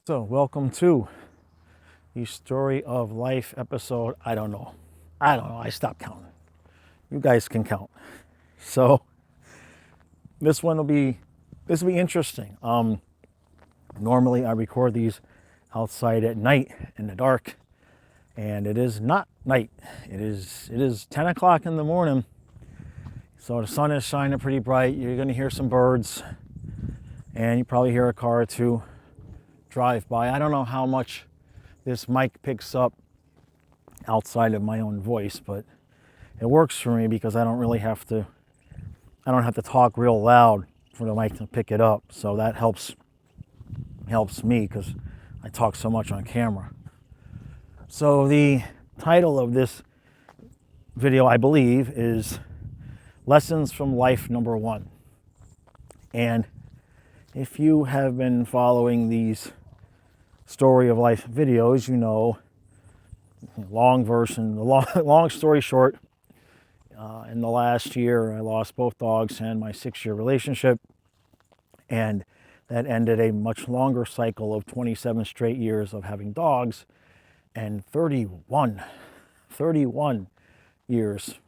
So, welcome to the Story of Life episode. I don't know. I stopped counting. You guys can count. So, this one will be interesting. Normally I record these outside at night in the dark, and it is not night. It is 10 o'clock in the morning. So the sun is shining pretty bright. You're gonna hear some birds, and you probably hear a car or two drive by. I don't know how much this mic picks up outside of my own voice, but it works for me because I don't have to talk real loud for the mic to pick it up. So that helps me because I talk so much on camera. So the title of this video, I believe, is Lessons from Life Number 1. And if you have been following these Story of Life videos, you know, long story short, in the last year I lost both dogs and my 6-year relationship, and that ended a much longer cycle of 27 straight years of having dogs and 31 years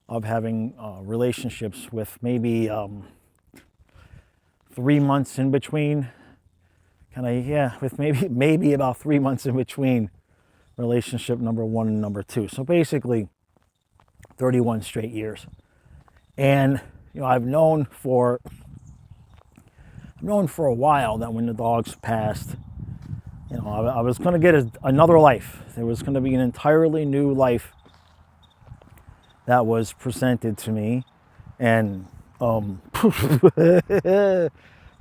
of having relationships with maybe 3 months in between. With maybe about 3 months in between relationship number 1 and number 2. So basically 31 straight years. And I've known for a while that when the dogs passed, I was going to get another life. There was going to be an entirely new life that was presented to me. And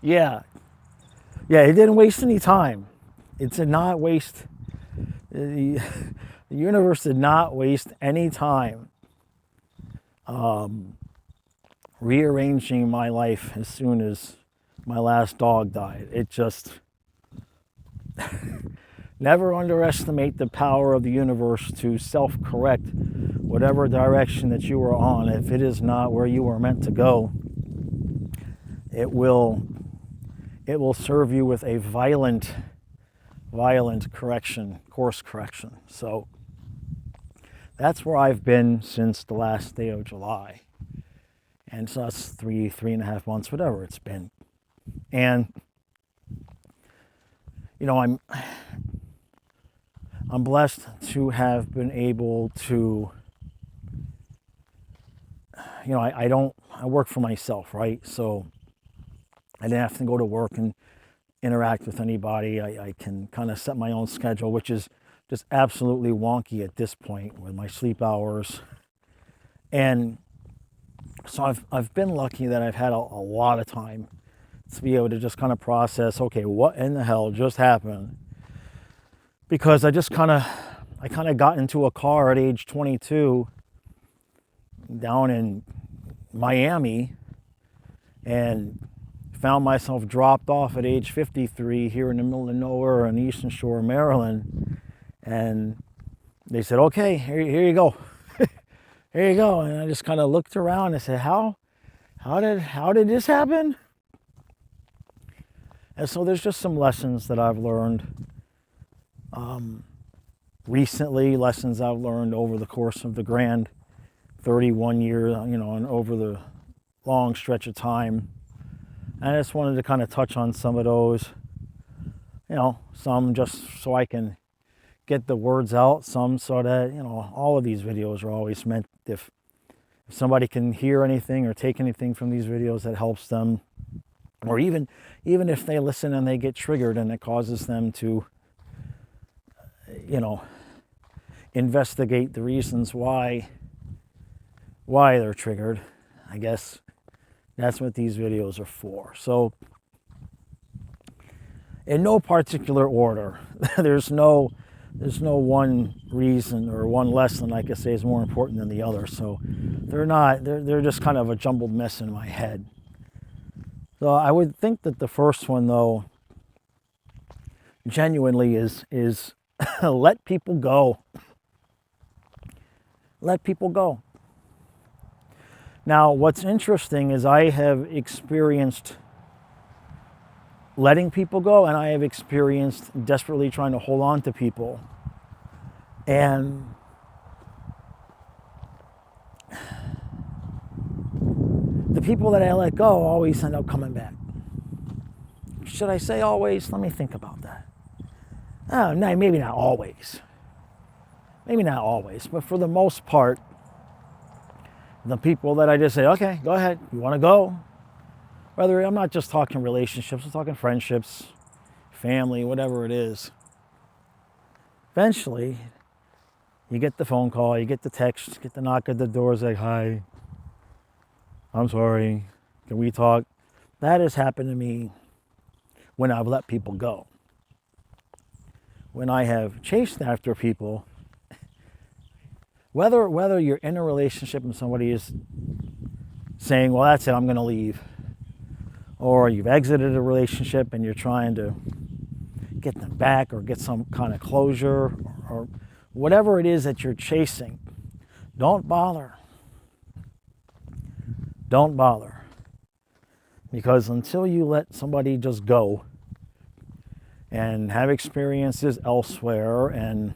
yeah, it didn't waste any time. It did not waste, the universe did not waste any time rearranging my life as soon as my last dog died. It just, never underestimate the power of the universe to self-correct whatever direction that you are on. If it is not where you are meant to go, it will serve you with a violent course correction. So that's where I've been since the last day of July. And so that's three and a half months, whatever it's been. And I'm blessed to have been able to, I work for myself, right? So I didn't have to go to work and interact with anybody. I can kind of set my own schedule, which is just absolutely wonky at this point with my sleep hours. And so I've been lucky that I've had a lot of time to be able to just kind of process, okay, what in the hell just happened? Because I kind of got into a car at age 22 down in Miami and found myself dropped off at age 53 here in the middle of nowhere on Eastern Shore, Maryland. And they said, okay, here you go. Here you go. And I just kind of looked around and said, how did this happen? And so there's just some lessons that I've learned recently, lessons I've learned over the course of the grand 31 years, and over the long stretch of time. And I just wanted to kind of touch on some of those, some just so I can get the words out, some so that, all of these videos are always meant, if somebody can hear anything or take anything from these videos that helps them, or even if they listen and they get triggered and it causes them to, investigate the reasons why they're triggered. I guess that's what these videos are for. So in no particular order, there's no one reason or one lesson I could say is more important than the other. So they're just kind of a jumbled mess in my head. So I would think that the first one, though, genuinely is let people go. Let people go. Now, what's interesting is I have experienced letting people go, and I have experienced desperately trying to hold on to people. And the people that I let go always end up coming back. Should I say always? Let me think about that. Oh, no, maybe not always. Maybe not always, but for the most part, the people that I just say, okay, go ahead, you want to go? Whether I'm not just talking relationships, I'm talking friendships, family, whatever it is. Eventually, you get the phone call, you get the text, get the knock at the door, like, hi, I'm sorry, can we talk? That has happened to me when I've let people go. When I have chased after people, whether you're in a relationship and somebody is saying, well, that's it, I'm going to leave, or you've exited a relationship and you're trying to get them back or get some kind of closure, or whatever it is that you're chasing, don't bother. Don't bother. Because until you let somebody just go and have experiences elsewhere and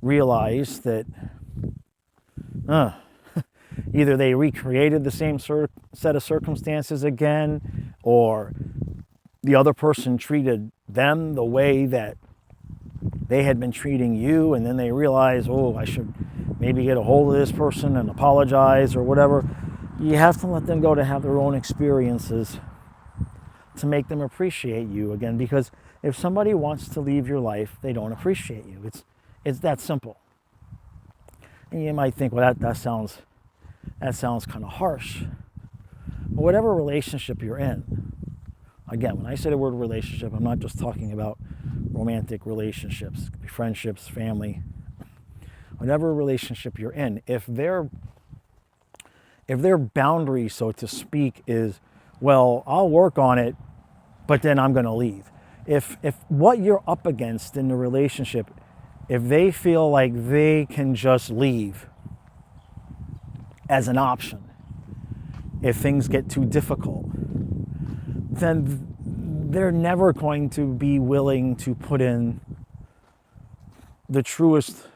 realize that either they recreated the same set of circumstances again, or the other person treated them the way that they had been treating you, and then they realize, oh, I should maybe get a hold of this person and apologize or whatever. You have to let them go to have their own experiences to make them appreciate you again. Because if somebody wants to leave your life, they don't appreciate you. It's that simple. And you might think, well, that sounds kind of harsh. But whatever relationship you're in, again, when I say the word relationship, I'm not just talking about romantic relationships, friendships, family. Whatever relationship you're in, if their boundary, so to speak, is, well, I'll work on it, but then I'm going to leave. If what you're up against in the relationship, if they feel like they can just leave as an option, if things get too difficult, then they're never going to be willing to put in the truest,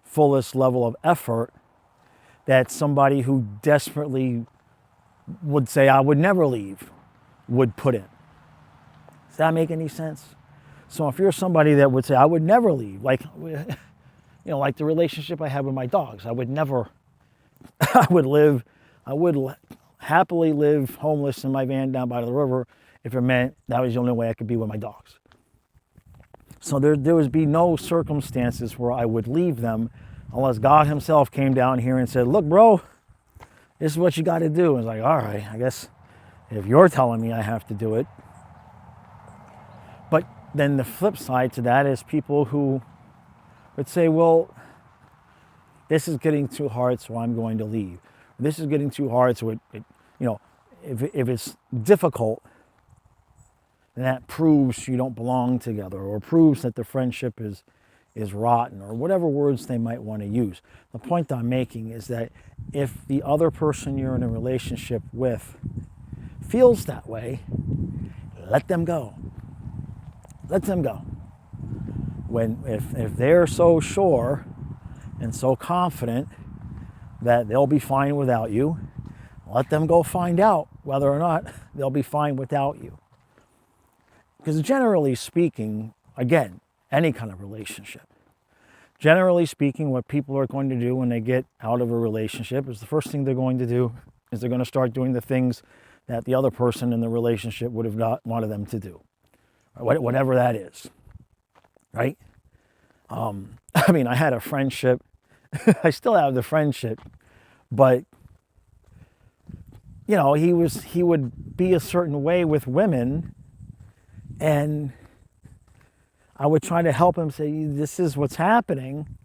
fullest level of effort that somebody who desperately would say, I would never leave, would put in. Does that make any sense? So if you're somebody that would say, I would never leave, like the relationship I have with my dogs, I would happily live homeless in my van down by the river if it meant that was the only way I could be with my dogs. So there would be no circumstances where I would leave them unless God himself came down here and said, look, bro, this is what you got to do. And it's like, all right, I guess if you're telling me I have to do it. But then the flip side to that is people who would say, well, this is getting too hard, so I'm going to leave. This is getting too hard, so if it's difficult, then that proves you don't belong together, or proves that the friendship is rotten, or whatever words they might want to use. The point I'm making is that if the other person you're in a relationship with feels that way, let them go. Let them go. If they're so sure and so confident that they'll be fine without you, let them go find out whether or not they'll be fine without you. Because generally speaking, again, any kind of relationship, generally speaking, what people are going to do when they get out of a relationship is the first thing they're going to do is they're going to start doing the things that the other person in the relationship would have not wanted them to do, whatever that is, right? I had a friendship. I still have the friendship, but he would be a certain way with women, and I would try to help him say, this is what's happening.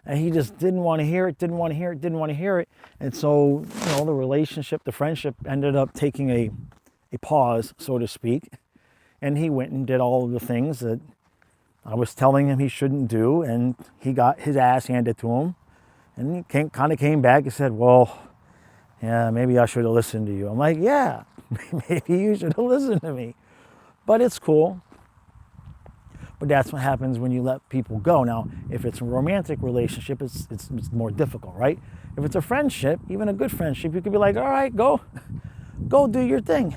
And he just didn't want to hear it. And so, the relationship, the friendship ended up taking a pause, so to speak. And he went and did all of the things that I was telling him he shouldn't do. And he got his ass handed to him. And he kind of came back and said, well, yeah, maybe I should have listened to you. I'm like, yeah, maybe you should have listened to me. but it's cool. But that's what happens when you let people go. Now, if it's a romantic relationship, it's more difficult, right? If it's a friendship, even a good friendship, you could be like, all right, go do your thing.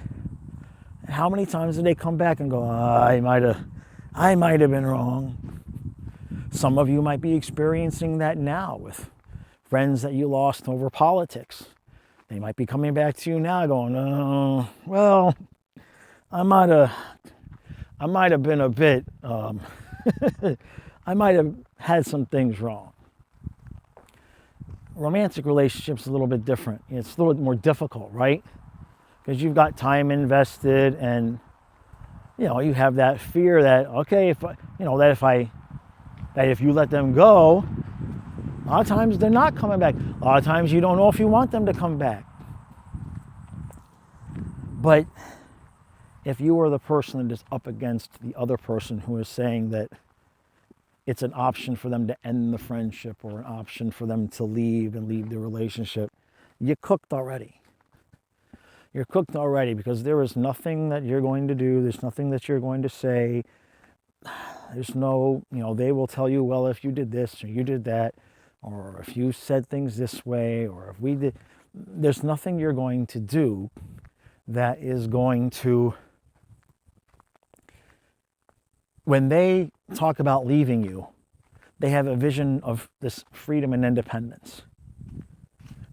And how many times do they come back and go, I might have been wrong. Some of you might be experiencing that now with friends that you lost over politics. They might be coming back to you now going, oh, well, I might have been a bit, I might have had some things wrong. Romantic relationships are a little bit different. It's a little bit more difficult, right? Because you've got time invested, and you have that fear that, okay, if you let them go, a lot of times they're not coming back. A lot of times you don't know if you want them to come back. But if you are the person that is up against the other person who is saying that it's an option for them to end the friendship or an option for them to leave and leave the relationship, you're cooked already. You're cooked already, because there is nothing that you're going to do. There's nothing that you're going to say. There's no, they will tell you, well, if you did this or you did that, or if you said things this way, or if we did, there's nothing you're going to do that is going to, when they talk about leaving you, they have a vision of this freedom and independence,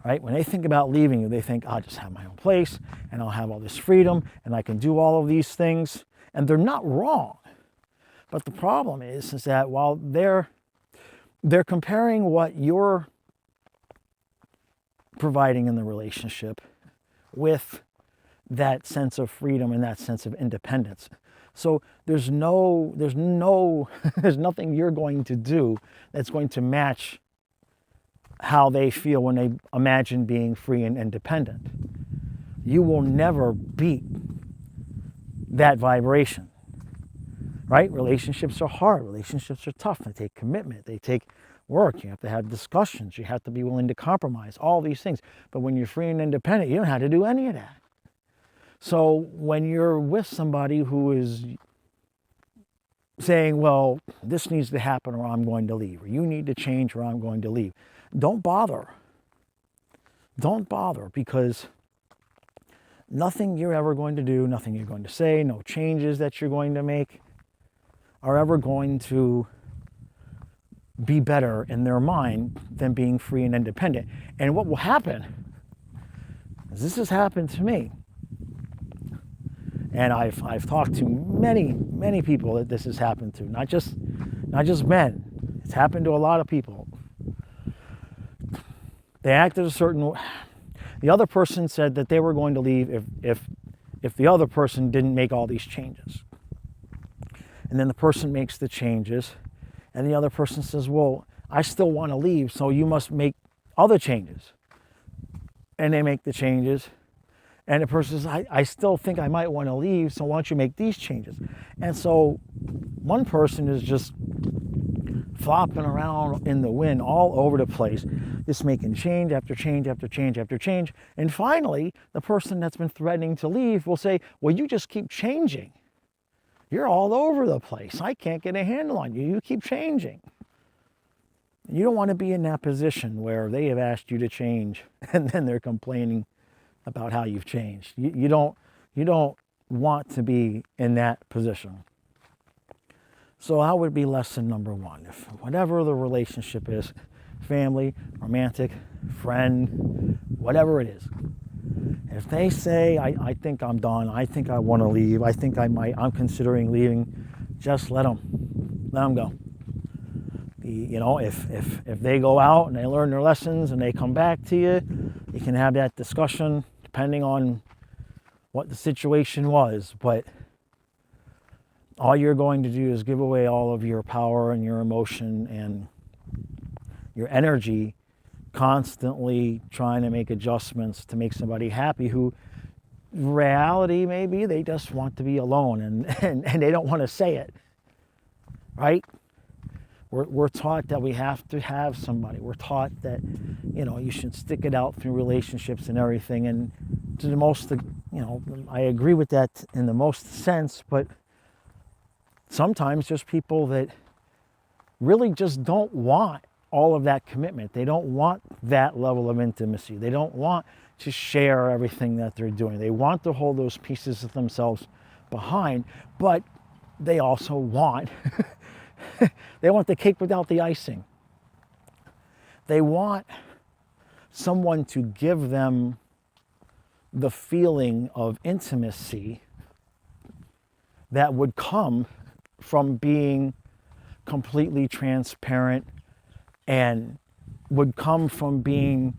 right? When they think about leaving you, they think, I'll just have my own place and I'll have all this freedom and I can do all of these things. And they're not wrong. But the problem is that while they're comparing what you're providing in the relationship with that sense of freedom and that sense of independence. So there's nothing you're going to do that's going to match how they feel when they imagine being free and independent. You will never beat that vibration, right? Relationships are hard. Relationships are tough. They take commitment. They take work. You have to have discussions. You have to be willing to compromise, all these things. But when you're free and independent, you don't have to do any of that. So when you're with somebody who is saying, well, this needs to happen or I'm going to leave, or you need to change or I'm going to leave, don't bother. Don't bother, because nothing you're ever going to do, nothing you're going to say, no changes that you're going to make are ever going to be better in their mind than being free and independent. And what will happen is, this has happened to me. And I've talked to many people that this has happened to, not just men. It's happened to a lot of people. They acted a certain way. The other person said that they were going to leave if the other person didn't make all these changes. And then the person makes the changes, and the other person says, well, I still want to leave, so you must make other changes. And they make the changes. And the person says, I still think I might want to leave, so why don't you make these changes? And so one person is just flopping around in the wind all over the place, just making change after change after change after change. And finally, the person that's been threatening to leave will say, well, you just keep changing. You're all over the place. I can't get a handle on you. You keep changing. You don't want to be in that position where they have asked you to change and then they're complaining about how you've changed. You don't want to be in that position. So that would be lesson number one. If whatever the relationship is, family, romantic, friend, whatever it is, if they say, I think I'm done, I think I want to leave, I'm considering leaving, just let them go. If they go out and they learn their lessons and they come back to you, you can have that discussion depending on what the situation was. But all you're going to do is give away all of your power and your emotion and your energy constantly trying to make adjustments to make somebody happy who, reality maybe, they just want to be alone and they don't want to say it, right? We're taught that we have to have somebody. We're taught that, you should stick it out through relationships and everything. And to the most, I agree with that in the most sense, but sometimes just people that really just don't want all of that commitment. They don't want that level of intimacy. They don't want to share everything that they're doing. They want to hold those pieces of themselves behind, but they also want, they want the cake without the icing. They want someone to give them the feeling of intimacy that would come from being completely transparent and would come from being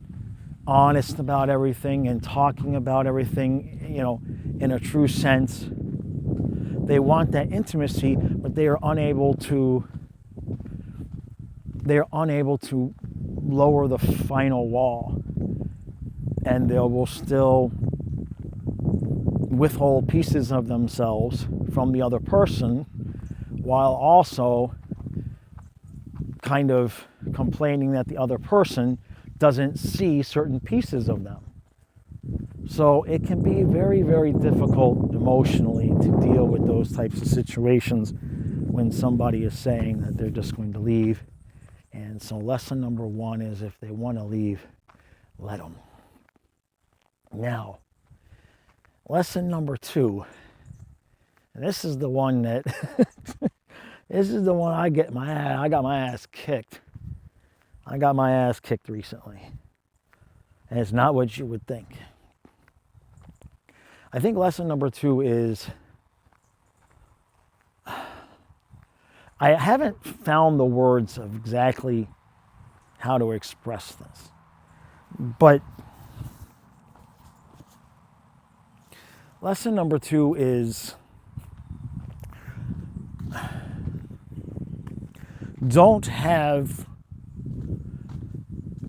honest about everything and talking about everything, in a true sense. They want that intimacy, but they're unable to lower the final wall, and they will still withhold pieces of themselves from the other person while also kind of complaining that the other person doesn't see certain pieces of them. So it can be very, very difficult emotionally to deal with those types of situations when somebody is saying that they're just going to leave. And so lesson number one is, if they want to leave, let them. Now, lesson number two, and this is the one that this is the one I got my ass kicked. I got my ass kicked recently. And it's not what you would think. I think lesson number two is, I haven't found the words of exactly how to express this, but lesson number two is, don't have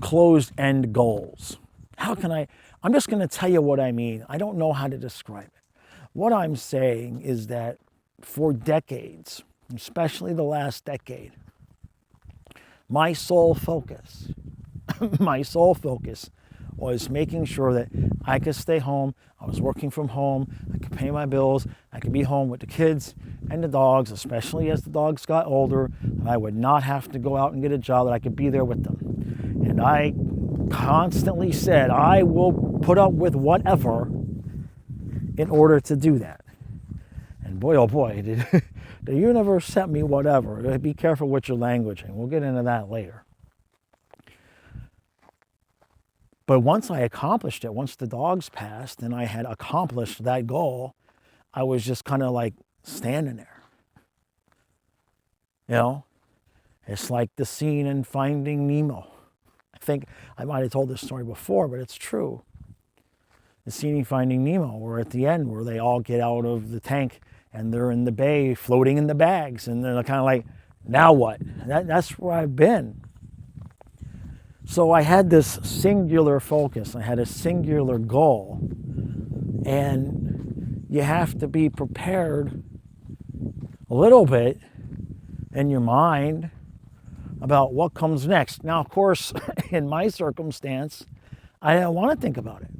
closed-end goals. I'm just going to tell you what I mean. I don't know how to describe it. What I'm saying is that for decades, especially the last decade, my sole focus was making sure that I could stay home. I was working from home. I could pay my bills. I could be home with the kids and the dogs, especially as the dogs got older. And I would not have to go out and get a job, that I could be there with them. And I constantly said, I will put up with whatever in order to do that. And boy, oh boy, did the universe sent me whatever. Be careful with your language, and we'll get into that later. But once I accomplished it, once the dogs passed and I had accomplished that goal, I was just kind of like standing there. It's like the scene in Finding Nemo. I think I might have told this story before, but it's true. The scene in Finding Nemo, where at the end, where they all get out of the tank and they're in the bay floating in the bags, and they're kind of like, now what? That's where I've been. So I had this singular focus. I had a singular goal. And you have to be prepared a little bit in your mind about what comes next. Now, of course, in my circumstance, I didn't want to think about it.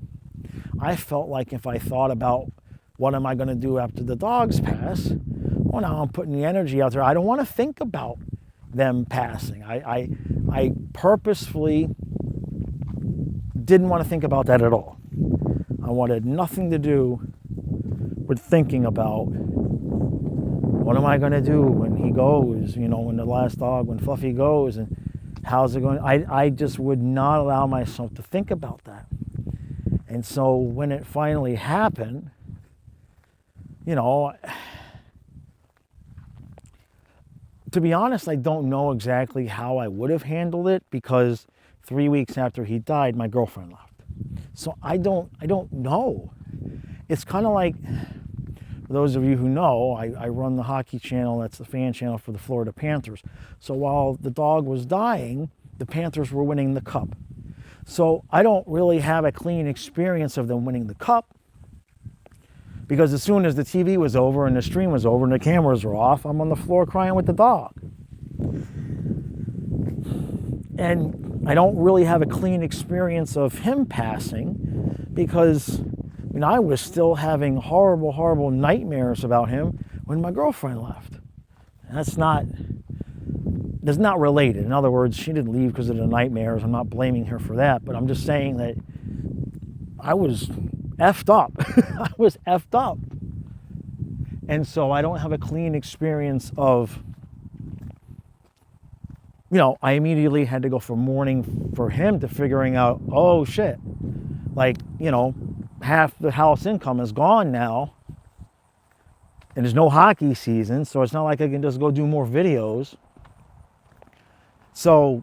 I felt like if I thought about what am I going to do after the dogs pass, well, now I'm putting the energy out there. I don't want to think about them passing. I purposefully didn't want to think about that at all. I wanted nothing to do with thinking about what am I going to do when he goes, when the last dog, when Fluffy goes, and how's it going? I just would not allow myself to think about that. And so when it finally happened, to be honest, I don't know exactly how I would have handled it, because 3 weeks after he died, my girlfriend left. So I don't know. It's kind of like, for those of you who know, I run the hockey channel. That's the fan channel for the Florida Panthers. So while the dog was dying, the Panthers were winning the cup. So I don't really have a clean experience of them winning the cup, because as soon as the TV was over and the stream was over and the cameras were off, I'm on the floor crying with the dog. And I don't really have a clean experience of him passing, because I was still having horrible, horrible nightmares about him when my girlfriend left. That's not related. In other words, she didn't leave because of the nightmares. I'm not blaming her for that, but I'm just saying that I was effed up. I was effed up. And so I don't have a clean experience of, I immediately had to go from mourning for him to figuring out, oh shit, like, half the house income is gone now. And there's no hockey season, so it's not like I can just go do more videos. So,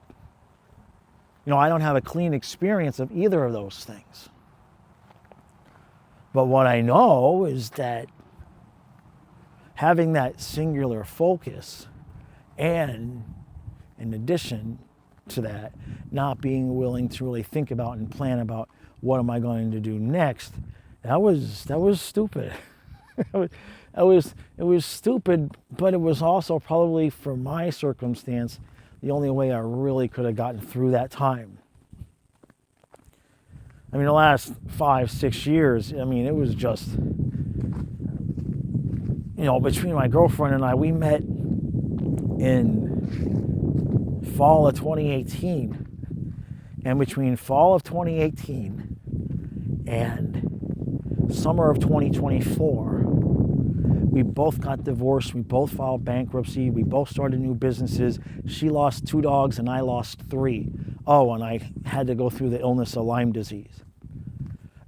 I don't have a clean experience of either of those things. But what I know is that having that singular focus, and in addition to that, not being willing to really think about and plan about what am I going to do next, that was stupid. It was stupid, but it was also probably, for my circumstance, the only way I really could have gotten through that time. I mean, the last 5-6 years, it was just, between my girlfriend and I, we met in fall of 2018. And between fall of 2018 and summer of 2024, we both got divorced. We both filed bankruptcy. We both started new businesses. She lost 2 dogs and I lost 3. Oh, and I had to go through the illness of Lyme disease.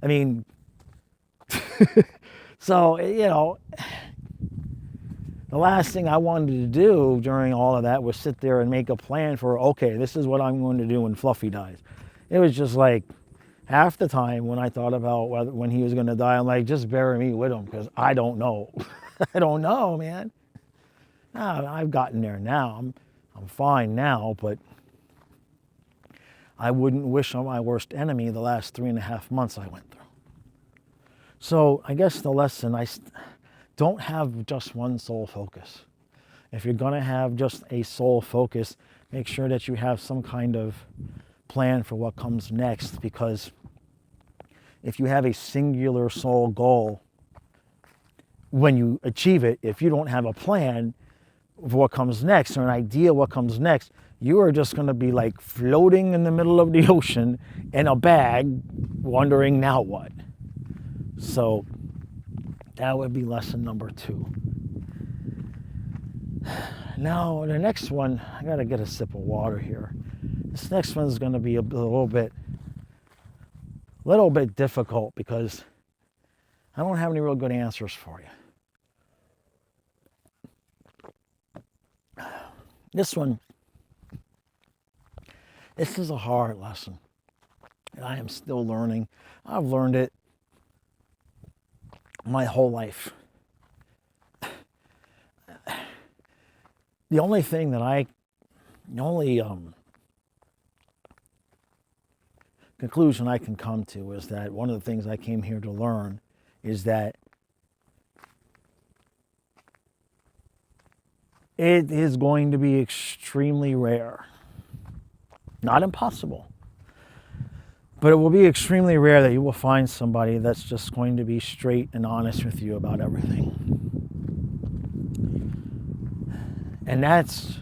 I mean, so, the last thing I wanted to do during all of that was sit there and make a plan for, okay, this is what I'm going to do when Fluffy dies. It was just like, half the time when I thought about when he was going to die, I'm like, just bury me with him, because I don't know. I don't know, man. I've gotten there now. I'm fine now, but I wouldn't wish on my worst enemy the last 3.5 months I went through. So I guess the lesson, don't have just one sole focus. If you're going to have just a sole focus, make sure that you have some kind of plan for what comes next, because if you have a singular sole goal, when you achieve it, if you don't have a plan for what comes next or an idea what comes next, you are just going to be like floating in the middle of the ocean in a bag, wondering now what. So that would be lesson number 2. Now, the next one, I got to get a sip of water here. This next one is going to be a little bit difficult, because I don't have any real good answers for you. This is a hard lesson, and I am still learning. I've learned it my whole life. The only conclusion I can come to is that one of the things I came here to learn is that it is going to be extremely rare. Not impossible, but it will be extremely rare that you will find somebody that's just going to be straight and honest with you about everything. And that's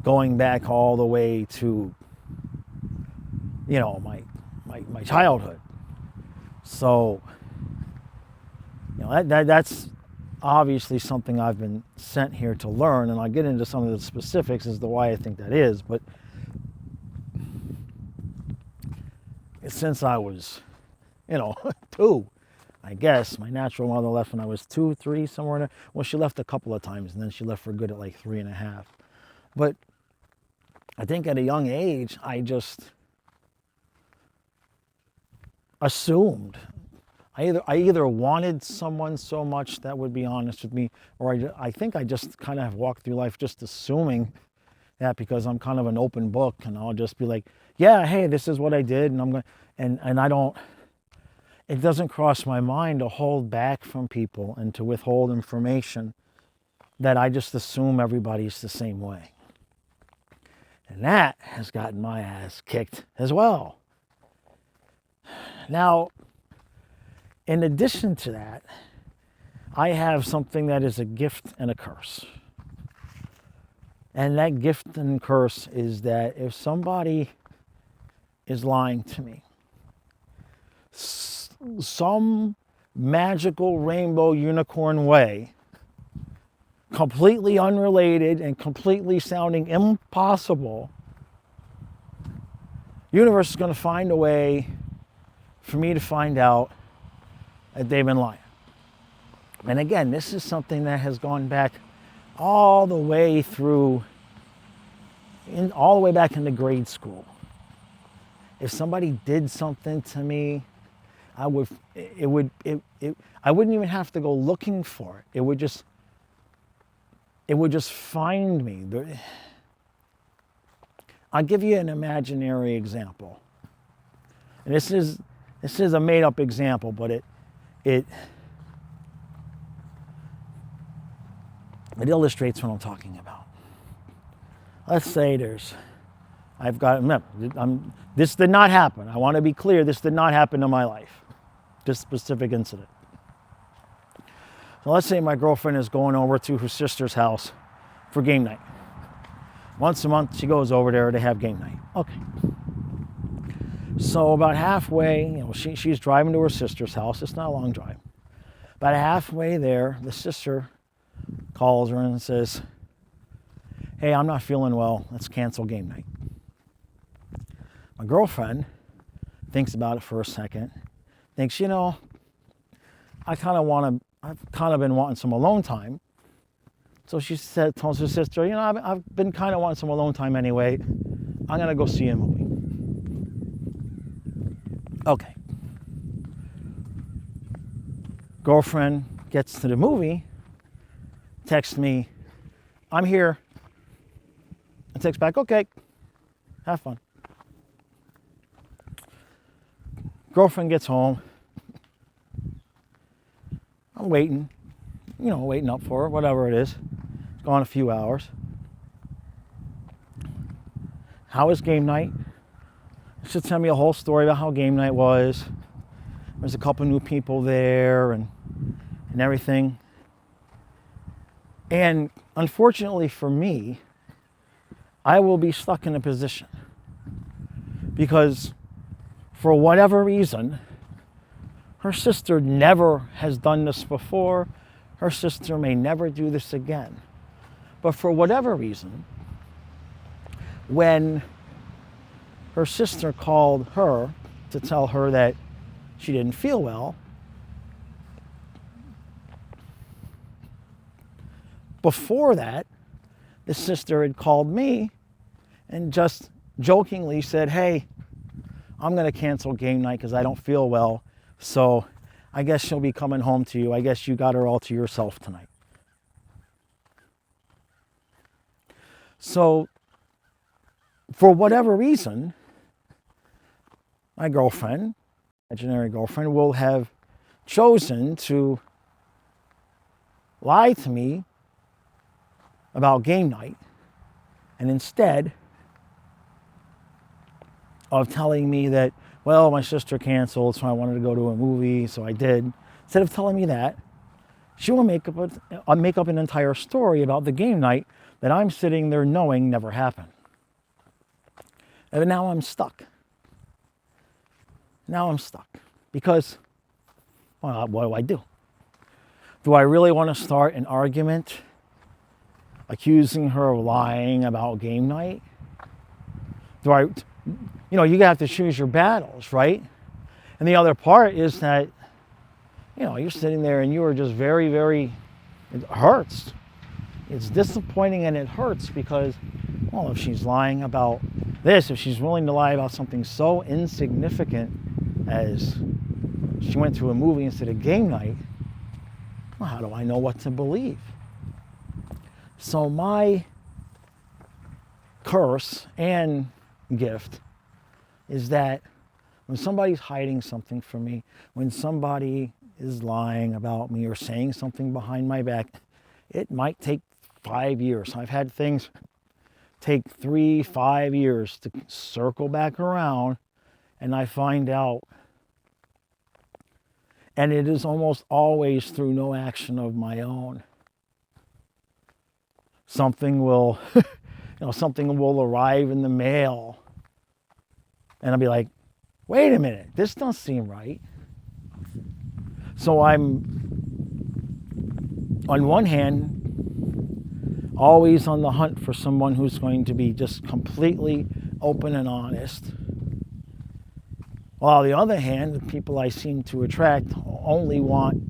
going back all the way to, my childhood. So, that's obviously something I've been sent here to learn, and I'll get into some of the specifics as to why I think that is. But since I was, 2, I guess, my natural mother left when I was 2, 3, somewhere in there. Well, she left a couple of times, and then she left for good at like 3.5. But I think at a young age, I just assumed. I either wanted someone so much that would be honest with me, or I think I just kind of walked through life just assuming that, because I'm kind of an open book, and I'll just be like, yeah, hey, this is what I did, and I'm going, and I don't. It doesn't cross my mind to hold back from people and to withhold information, that I just assume everybody's the same way. And that has gotten my ass kicked as well. Now, in addition to that, I have something that is a gift and a curse. And that gift and curse is that if somebody is lying to me, some magical rainbow unicorn way, completely unrelated and completely sounding impossible, the universe is going to find a way for me to find out that they've been lying. And again, this is something that has gone back all the way through, all the way back into grade school. If somebody did something to me, I wouldn't even have to go looking for it. It would just find me. I'll give you an imaginary example. And this is a made-up example, but it illustrates what I'm talking about. Let's say this did not happen. I want to be clear, this did not happen in my life, this specific incident. So let's say my girlfriend is going over to her sister's house for game night. Once a month, she goes over there to have game night. Okay. So about halfway, she's driving to her sister's house. It's not a long drive. About halfway there, the sister calls her and says, "Hey, I'm not feeling well. Let's cancel game night." My girlfriend thinks about it for a second, thinks, I've kind of been wanting some alone time. So she tells her sister, I've been kind of wanting some alone time anyway. I'm going to go see a movie. Okay. Girlfriend gets to the movie, texts me, "I'm here." I text back, "Okay, have fun." Girlfriend gets home. I'm waiting up for her, whatever it is. It's gone a few hours. How was game night? She'll tell me a whole story about how game night was. There's a couple new people there and everything. And unfortunately for me, I will be stuck in a position because for whatever reason, her sister never has done this before. Her sister may never do this again. But for whatever reason, when her sister called her to tell her that she didn't feel well, before that, the sister had called me and just jokingly said, "Hey, I'm going to cancel game night because I don't feel well. So I guess she'll be coming home to you. I guess you got her all to yourself tonight." So for whatever reason, my girlfriend, imaginary girlfriend, will have chosen to lie to me about game night, and instead of telling me that, well, my sister canceled, so I wanted to go to a movie, so I did. Instead of telling me that, she will make up an entire story about the game night that I'm sitting there knowing never happened. And now I'm stuck. Because, well, what do? Do I really want to start an argument accusing her of lying about game night? You have to choose your battles, right? And the other part is that, you're sitting there and you are just very, very, it hurts. It's disappointing and it hurts because, well, if she's lying about this, if she's willing to lie about something so insignificant as she went to a movie instead of game night, well, how do I know what to believe? So my curse and gift is that when somebody's hiding something from me, when somebody is lying about me or saying something behind my back, it might take 5 years. I've had things take 3-5 years to circle back around, and I find out. And it is almost always through no action of my own. Something will something will arrive in the mail. And I'll be like, wait a minute, this doesn't seem right. So I'm, on one hand, always on the hunt for someone who's going to be just completely open and honest. While on the other hand, the people I seem to attract only want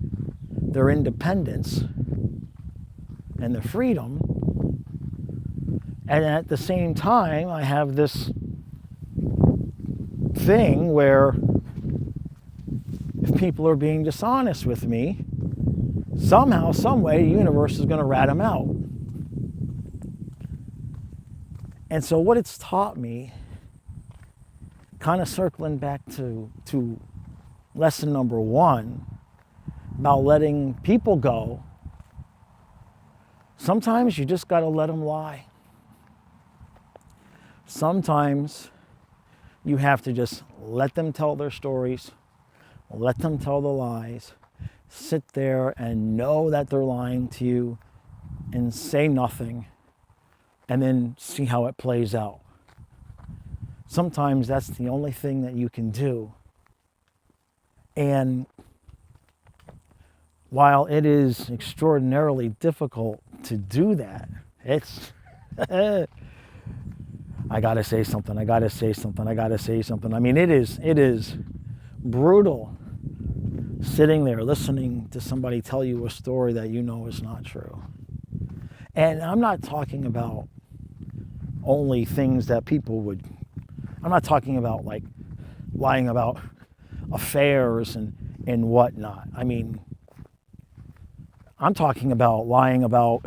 their independence and their freedom. And at the same time, I have this thing where if people are being dishonest with me, somehow, some way, the universe is going to rat them out. And so what it's taught me, kind of circling back to lesson number 1, about letting people go, sometimes you just got to let them lie. Sometimes you have to just let them tell their stories, let them tell the lies, sit there and know that they're lying to you and say nothing, and then see how it plays out. Sometimes that's the only thing that you can do. And while it is extraordinarily difficult to do that, it's I gotta say something. I mean, it is brutal sitting there listening to somebody tell you a story that you know is not true. And I'm not talking about only things that people would, I'm not talking about like lying about affairs and whatnot. I mean, I'm talking about lying about,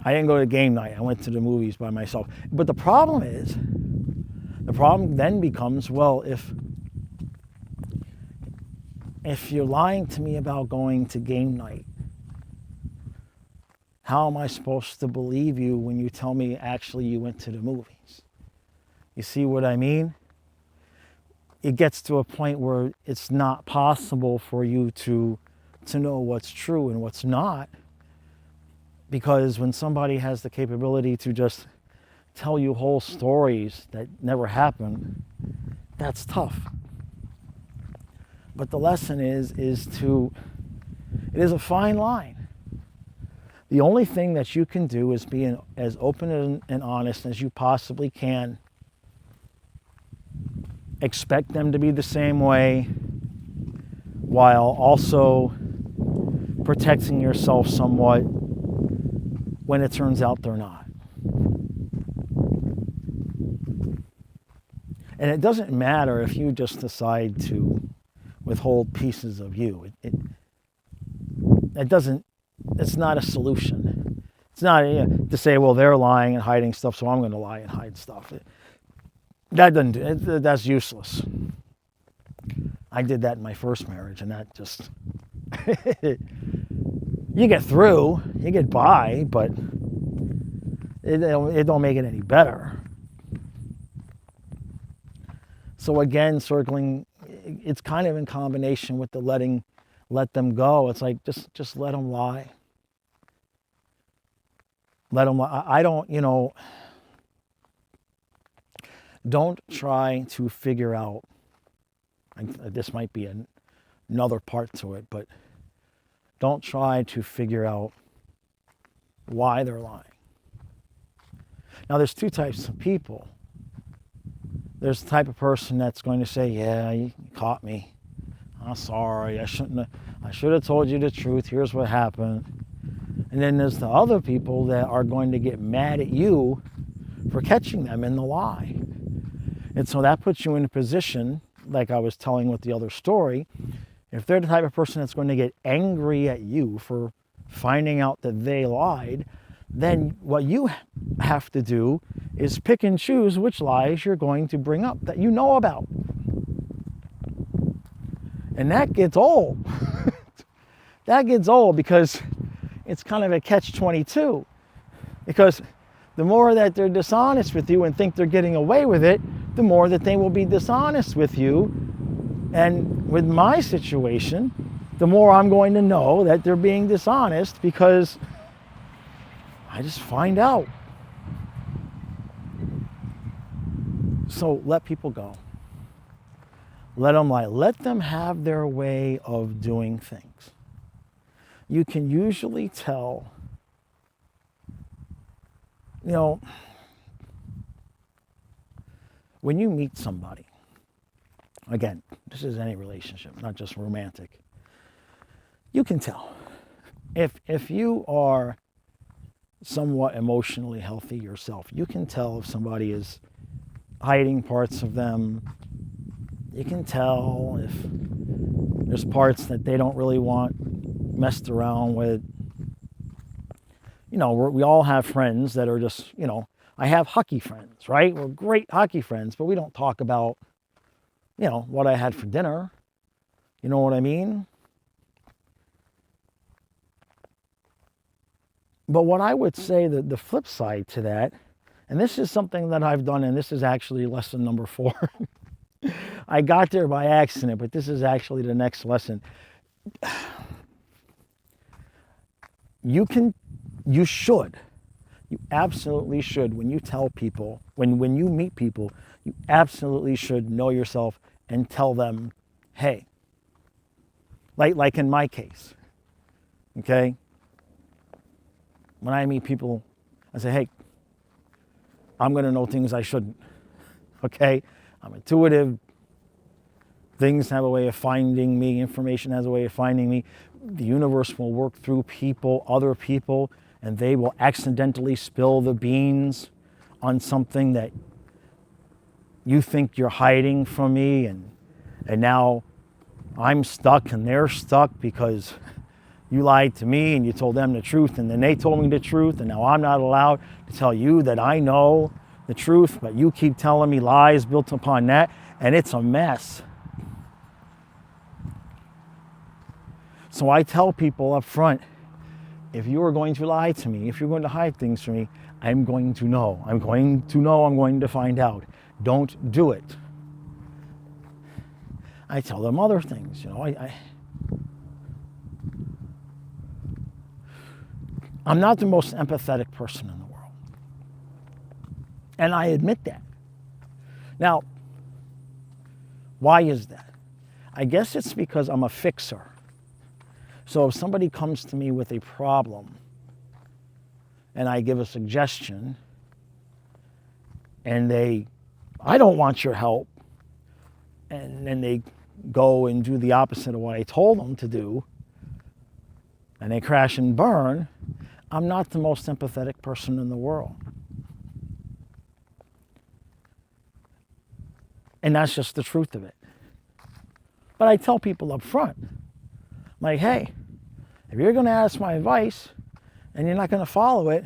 I didn't go to game night. I went to the movies by myself. But the problem then becomes, well, if you're lying to me about going to game night, how am I supposed to believe you when you tell me actually you went to the movies? You see what I mean? It gets to a point where it's not possible for you to know what's true and what's not. Because when somebody has the capability to just tell you whole stories that never happened, that's tough. But the lesson is it is a fine line. The only thing that you can do is be as open and honest as you possibly can. Expect them to be the same way, while also protecting yourself somewhat when it turns out they're not. And it doesn't matter if you just decide to withhold pieces of you. It's not a solution. It's not to say, well, they're lying and hiding stuff, so I'm going to lie and hide stuff. That's useless. I did that in my first marriage, and that just you get through, you get by, but it don't make it any better. So again, circling, it's kind of in combination with the let them go. It's like just let them lie. Let them lie. I don't, don't try to figure out, and this might be another part to it, but don't try to figure out why they're lying. Now, there's two types of people. There's the type of person that's going to say, yeah, you caught me. I'm sorry. I should have told you the truth. Here's what happened. And then there's the other people that are going to get mad at you for catching them in the lie. And so that puts you in a position, like I was telling with the other story, if they're the type of person that's going to get angry at you for finding out that they lied, then what you have to do is pick and choose which lies you're going to bring up that you know about. And that gets old. That gets old because it's kind of a catch-22. Because the more that they're dishonest with you and think they're getting away with it, the more that they will be dishonest with you. And with my situation, the more I'm going to know that they're being dishonest because I just find out. So let people go. Let them lie. Let them have their way of doing things. You can usually tell, when you meet somebody, again, this is any relationship, not just romantic, you can tell. If you are somewhat emotionally healthy yourself, you can tell if somebody is hiding parts of them. You can tell if there's parts that they don't really want messed around with. We all have friends that are just, I have hockey friends, right? We're great hockey friends, but we don't talk about, what I had for dinner. You know what I mean? But what I would say that the flip side to that, and this is something that I've done, and this is actually lesson number 4. I got there by accident, but this is actually the next lesson. You absolutely should, when you tell people, when you meet people, you absolutely should know yourself and tell them, hey, like in my case, okay? When I meet people, I say, hey, I'm going to know things I shouldn't, okay? I'm intuitive. Things have a way of finding me. Information has a way of finding me. The universe will work through people, other people, and they will accidentally spill the beans on something that you think you're hiding from me, and now I'm stuck and they're stuck because you lied to me and you told them the truth, and then they told me the truth, and now I'm not allowed to tell you that I know the truth, but you keep telling me lies built upon that, and it's a mess. So I tell people up front, if you are going to lie to me, if you're going to hide things from me, I'm going to know. I'm going to find out. Don't do it. I tell them other things, I'm not the most empathetic person in the world. And I admit that. Now, why is that? I guess it's because I'm a fixer. So if somebody comes to me with a problem and I give a suggestion and I don't want your help, and then they go and do the opposite of what I told them to do, and they crash and burn, I'm not the most empathetic person in the world. And that's just the truth of it. But I tell people up front, like, hey, if you're going to ask my advice and you're not going to follow it,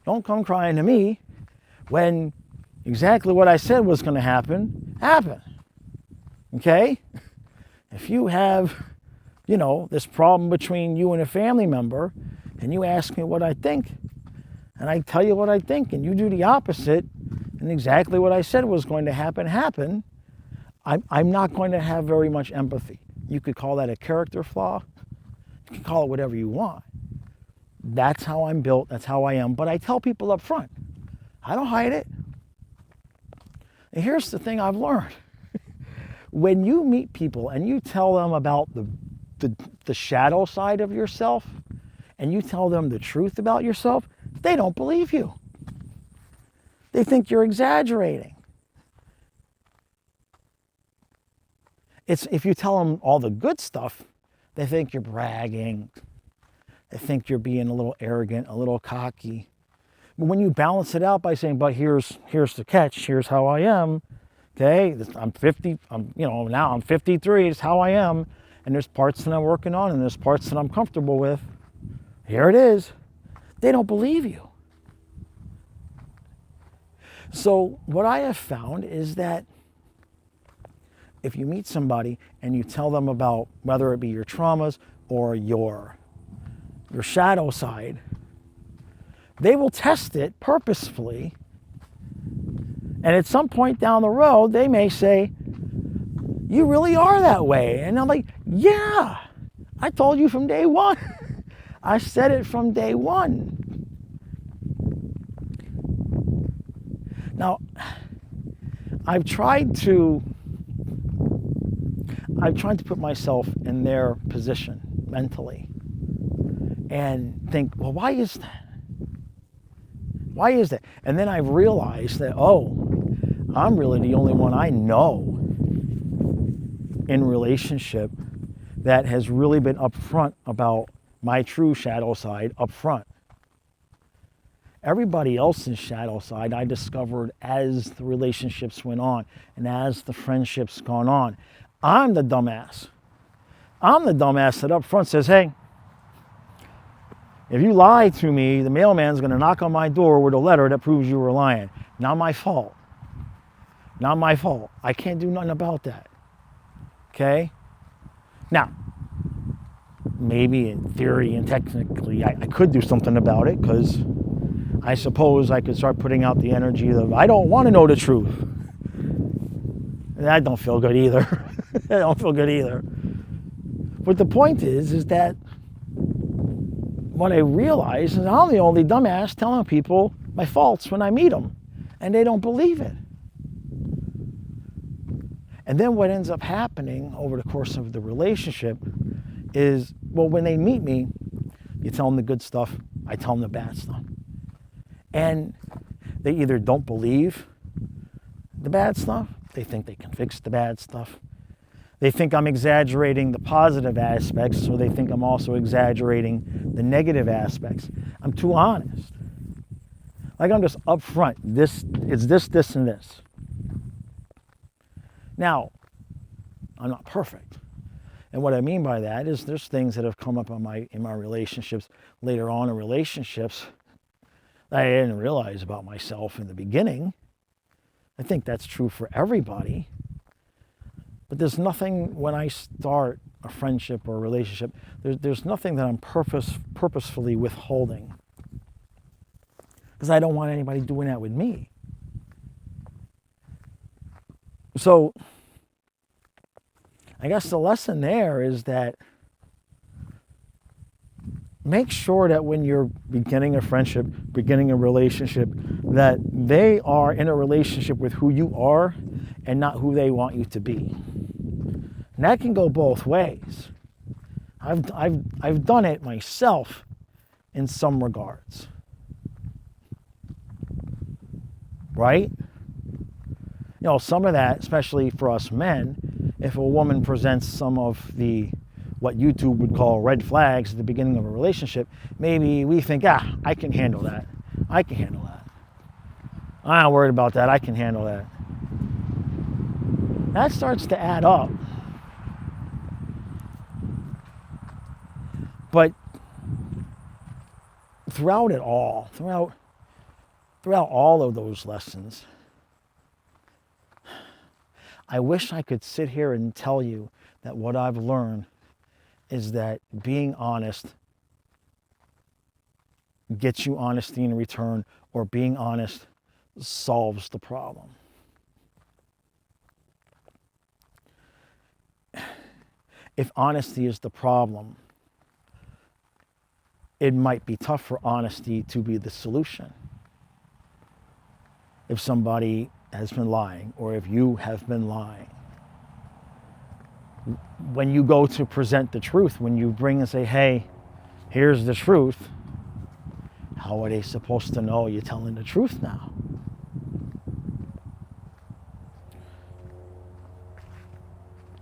don't come crying to me when exactly what I said was going to happen, happened. Okay? If you have, this problem between you and a family member, and you ask me what I think, and I tell you what I think, and you do the opposite, and exactly what I said was going to happen, I'm not going to have very much empathy. You could call that a character flaw. You can call it whatever you want. That's how I'm built. That's how I am. But I tell people up front. I don't hide it. And here's the thing I've learned. When you meet people and you tell them about the shadow side of yourself, and you tell them the truth about yourself, they don't believe you. They think you're exaggerating. If you tell them all the good stuff, they think you're bragging. They think you're being a little arrogant, a little cocky. But when you balance it out by saying, but here's the catch, here's how I am, okay, I'm 50, now I'm 53, it's how I am, and there's parts that I'm working on, and there's parts that I'm comfortable with. Here it is. They don't believe you. So what I have found is that if you meet somebody and you tell them about whether it be your traumas or your shadow side, they will test it purposefully. And at some point down the road, they may say, you really are that way. And I'm like, yeah, I told you from day one. I said it from day one. Now, I've tried to put myself in their position mentally and think, well, why is that? Why is that? And then I've realized that, oh, I'm really the only one I know in relationship that has really been upfront about my true shadow side up front. Everybody else's shadow side I discovered as the relationships went on and as the friendships gone on. I'm the dumbass. I'm the dumbass that up front says, hey, if you lie to me, the mailman's going to knock on my door with a letter that proves you were lying. Not my fault. Not my fault. I can't do nothing about that. Okay? Now, maybe in theory and technically I could do something about it, because I suppose I could start putting out the energy of, I don't want to know the truth. That don't feel good either. That don't feel good either. But the point is that what I realize is I'm the only dumbass telling people my faults when I meet them, and they don't believe it. And then what ends up happening over the course of the relationship is, well, when they meet me, you tell them the good stuff, I tell them the bad stuff. And they either don't believe the bad stuff, they think they can fix the bad stuff. They think I'm exaggerating the positive aspects, so they think I'm also exaggerating the negative aspects. I'm too honest. Like, I'm just upfront. This, and this. Now, I'm not perfect. And what I mean by that is there's things that have come up in my relationships later on in relationships that I didn't realize about myself in the beginning. I think that's true for everybody. But there's nothing, when I start a friendship or a relationship, there's nothing that I'm purposefully withholding. Because I don't want anybody doing that with me. So, I guess the lesson there is that make sure that when you're beginning a friendship, beginning a relationship, that they are in a relationship with who you are and not who they want you to be. And that can go both ways. I've done it myself in some regards. Right? You know, some of that, especially for us men, if a woman presents some of the, what YouTube would call red flags at the beginning of a relationship, maybe we think, I can handle that. I can handle that. I'm not worried about that. I can handle that. That starts to add up. But throughout it all, throughout all of those lessons, I wish I could sit here and tell you that what I've learned is that being honest gets you honesty in return, or being honest solves the problem. If honesty is the problem, it might be tough for honesty to be the solution. If somebody has been lying, or if you have been lying, when you go to present the truth, when you bring and say, hey, here's the truth, how are they supposed to know you're telling the truth now?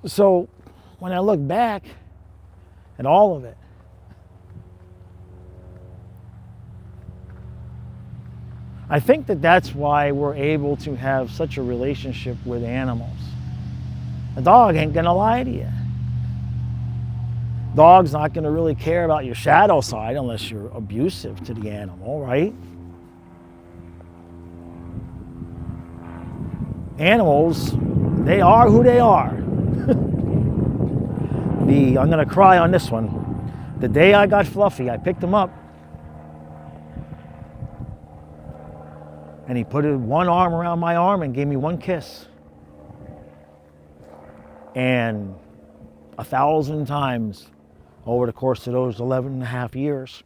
So when I look back at all of it, I think that that's why we're able to have such a relationship with animals. A dog ain't gonna lie to you. Dog's not gonna really care about your shadow side unless you're abusive to the animal, right? Animals, they are who they are. I'm gonna cry on this one. The day I got Fluffy, I picked him up, and he put one arm around my arm and gave me one kiss. And 1,000 times over the course of those 11 and a half years,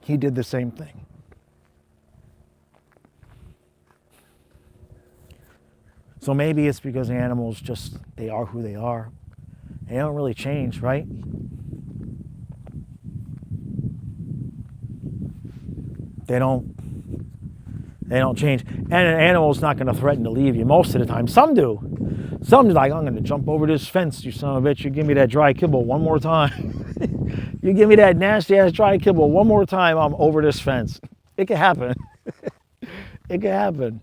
he did the same thing. So maybe it's because animals just, they are who they are. They don't really change, right? They don't change. And an animal's not going to threaten to leave you most of the time. Some do. Some are like, I'm going to jump over this fence, you son of a bitch. You give me that dry kibble one more time. You give me that nasty ass dry kibble one more time, I'm over this fence. It can happen. It can happen.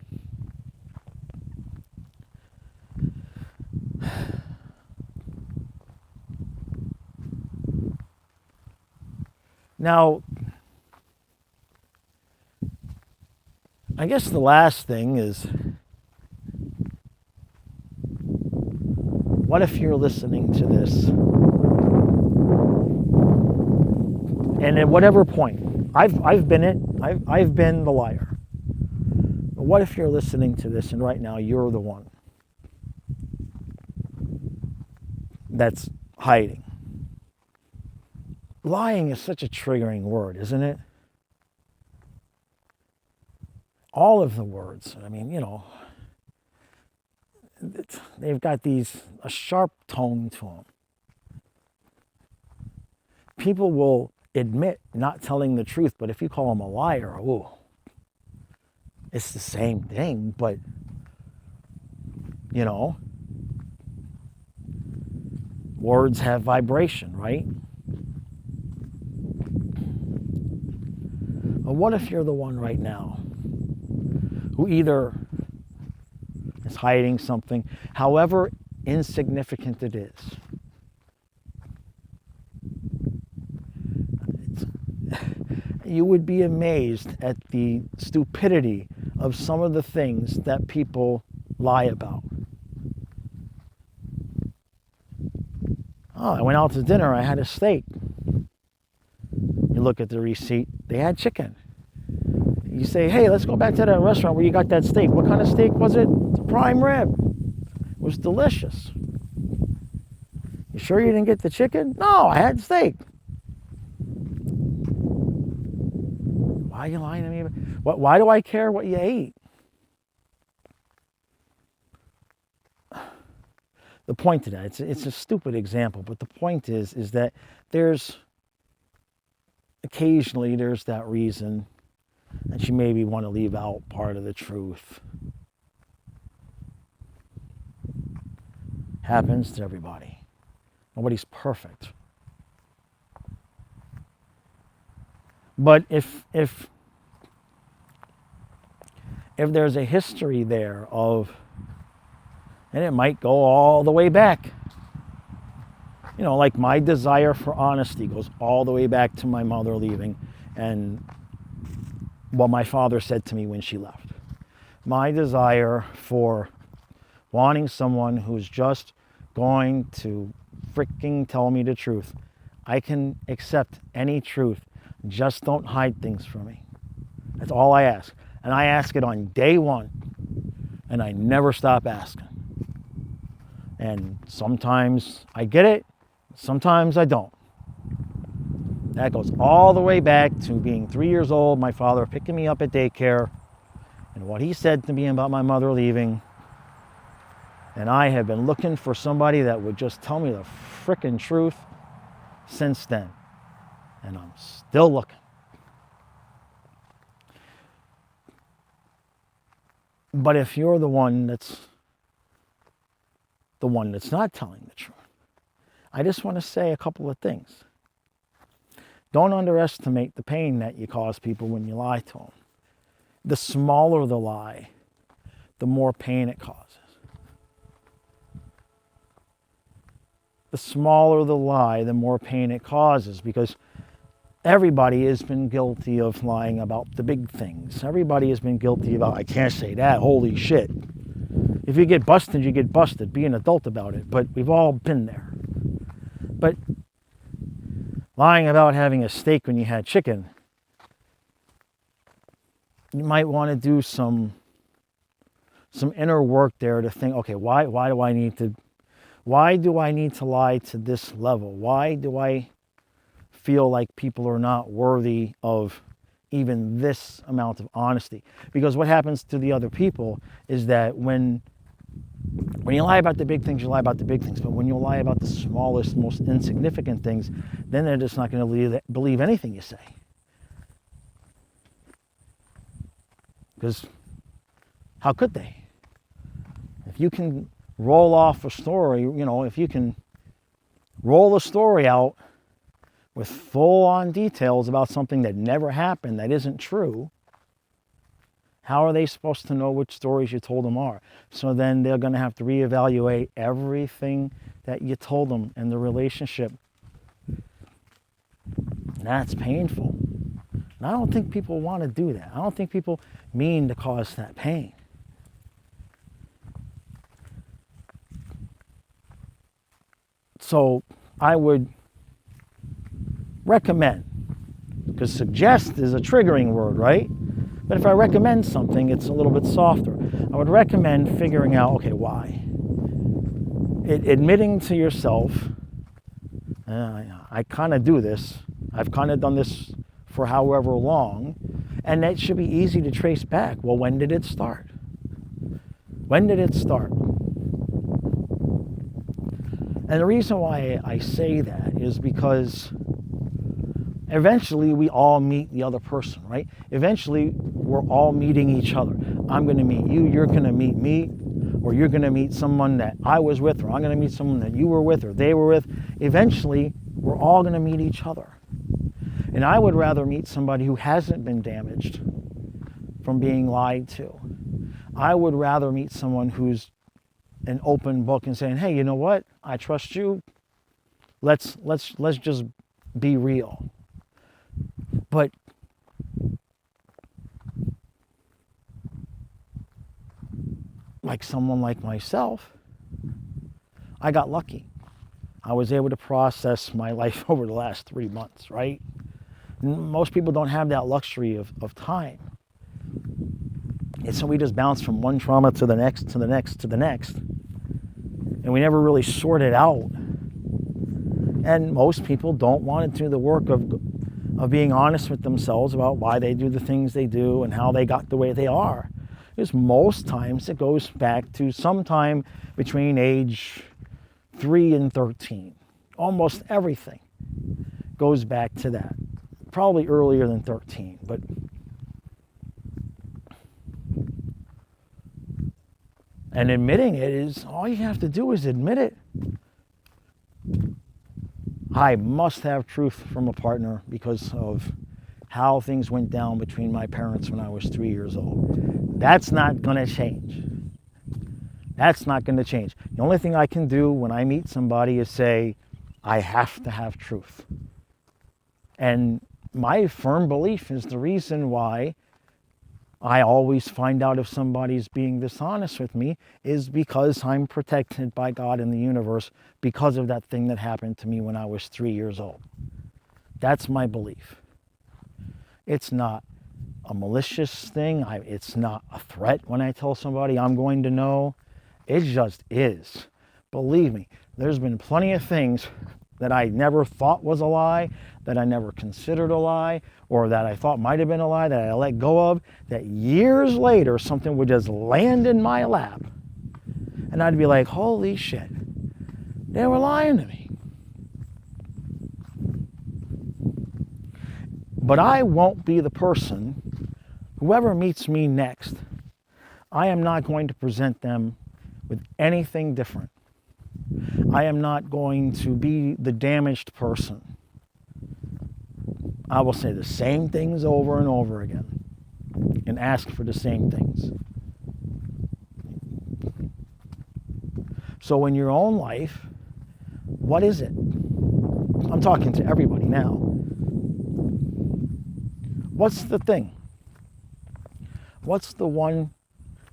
Now, I guess the last thing is, what if you're listening to this? And at whatever point, I've been it. I've been the liar. But what if you're listening to this and right now you're the one that's hiding? Lying is such a triggering word, isn't it? All of the words, I mean, they've got a sharp tone to them. People will admit not telling the truth, but if you call them a liar, ooh, it's the same thing, but, words have vibration, right? But what if you're the one right now who either is hiding something, however insignificant it is? You would be amazed at the stupidity of some of the things that people lie about. Oh, I went out to dinner, I had a steak. You look at the receipt, they had chicken. You say, hey, let's go back to that restaurant where you got that steak. What kind of steak was it? It's a prime rib. It was delicious. You sure you didn't get the chicken? No, I had steak. Why are you lying to me? Why do I care what you ate? The point to that, it's a stupid example, but the point is that occasionally there's that reason that you maybe want to leave out part of the truth. Happens to everybody. Nobody's perfect. But if there's a history there of, and it might go all the way back, like my desire for honesty goes all the way back to my mother leaving and what my father said to me when she left. My desire for wanting someone who's just going to freaking tell me the truth. I can accept any truth. Just don't hide things from me. That's all I ask. And I ask it on day one. And I never stop asking. And sometimes I get it. Sometimes I don't. That goes all the way back to being 3 years old, my father picking me up at daycare, and what he said to me about my mother leaving. And I have been looking for somebody that would just tell me the frickin' truth since then. And I'm still looking. But if you're the one that's not telling the truth, I just want to say a couple of things. Don't underestimate the pain that you cause people when you lie to them. The smaller the lie, the more pain it causes. The smaller the lie, the more pain it causes, because everybody has been guilty of lying about the big things. Everybody has been guilty about, I can't say that, holy shit. If you get busted, you get busted. Be an adult about it. But we've all been there. But lying about having a steak when you had chicken, you might want to do some inner work there to think, okay, why do I need to lie to this level? Why do I feel like people are not worthy of even this amount of honesty? Because what happens to the other people is that when When you lie about the big things, you lie about the big things. But when you lie about the smallest, most insignificant things, then they're just not going to believe anything you say. Because how could they? If you can roll off a story, if you can roll a story out with full-on details about something that never happened, that isn't true, how are they supposed to know which stories you told them are? So then they're going to have to reevaluate everything that you told them in the relationship. That's painful. And I don't think people want to do that. I don't think people mean to cause that pain. So I would recommend, because suggest is a triggering word, right? But if I recommend something, it's a little bit softer. I would recommend figuring out, okay, why? Admitting to yourself, I kind of do this. I've kind of done this for however long, and that should be easy to trace back. Well, when did it start? When did it start? And the reason why I say that is because eventually we all meet the other person, right? Eventually we're all meeting each other. I'm going to meet you, you're going to meet me, or you're going to meet someone that I was with, or I'm going to meet someone that you were with, or they were with. Eventually we're all going to meet each other. And I would rather meet somebody who hasn't been damaged from being lied to. I would rather meet someone who's an open book and saying, hey, you know what? I trust you. Let's just be real. But like someone like myself, I got lucky. I was able to process my life over the last 3 months, right? Most people don't have that luxury of time. And so we just bounce from one trauma to the next, to the next, to the next. And we never really sort it out. And most people don't want to do the work of being honest with themselves about why they do the things they do and how they got the way they are. Because most times it goes back to sometime between age 3 and 13. Almost everything goes back to that. Probably earlier than 13, but and admitting it is, all you have to do is admit it. I must have truth from a partner because of how things went down between my parents when I was 3 years old. That's not going to change. That's not going to change. The only thing I can do when I meet somebody is say, I have to have truth. And my firm belief is the reason why I always find out if somebody's being dishonest with me is because I'm protected by God and the universe because of that thing that happened to me when I was 3 years old. That's my belief. It's not a malicious thing. It's not a threat when I tell somebody I'm going to know. It just is. Believe me, there's been plenty of things that I never thought was a lie, that I never considered a lie, or that I thought might have been a lie that I let go of, that years later something would just land in my lap. And I'd be like, holy shit, they were lying to me. But I won't be the person, whoever meets me next, I am not going to present them with anything different. I am not going to be the damaged person. I will say the same things over and over again and ask for the same things. So in your own life, what is it? I'm talking to everybody now. What's the thing? What's the one